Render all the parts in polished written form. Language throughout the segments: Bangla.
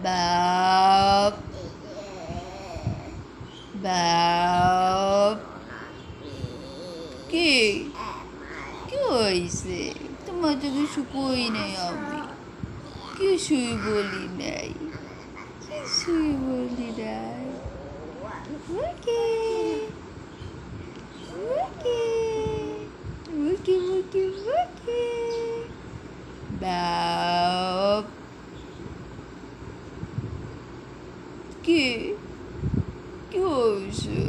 বাপ বাপ কি কি হয়েছে? তোমার তো কিছু কই নাই, আমি কিছুই বলি নাই, কিছুই বলি নাই। ওকে ওকে ওকে ওকে ওকে বাপ কি কি হয়েছে?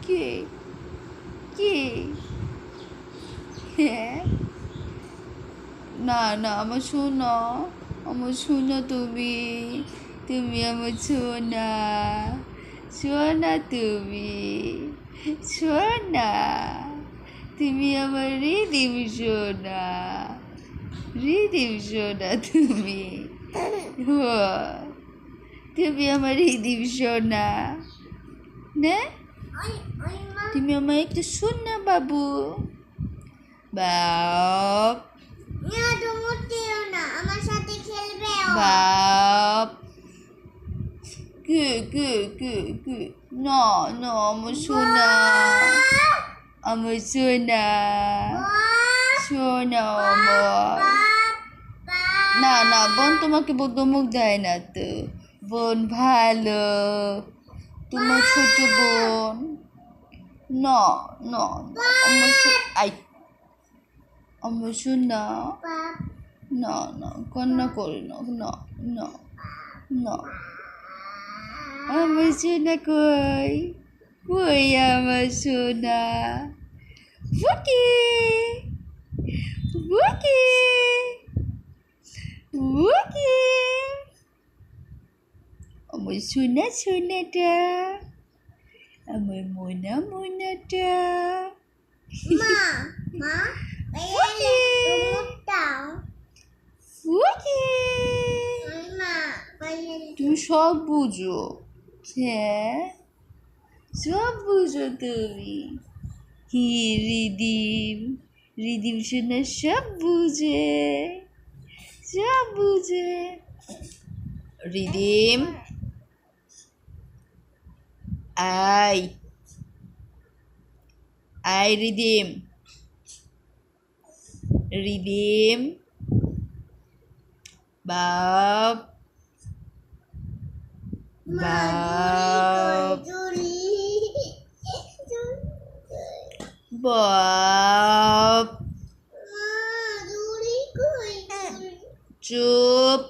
কে কে? হ্যাঁ, না না, আমার সোনা, আমার সোনা, তুমি তুমি আমার সোনা, সোনা, তুমি সোনা, তুমি আমার রিদিম সোনা, রিদিম সোনা, তুমি তুমি আমার রিদিম সোনা না? তুমি আমার একটু সোনা বাবু। বাপ বাপ কে না না, আমার সোনা, আমার সোনা, সোনা আমার। না না, বোন তোমাকে ধমক দেয় না তো, বোন ভালো, তোমার ছোট বোন। না না না, আমার সোনা, না না, কান্না করি না, না না না, আমার সোনা কই, কই আমার সোনা? বুকে বুকে বুকে, আমার সোনা সোনাটা, আমার মোনা মোনাটা। বুকে বুকে, তুমি সব বুঝো, হ্যাঁ সব বুঝো তুমি। কি রিদিম, রিদিম সোনা সব বুঝে, সব বুঝে। Rhythm I I rhythm, rhythm বাপ বাপ বাপ, চুপ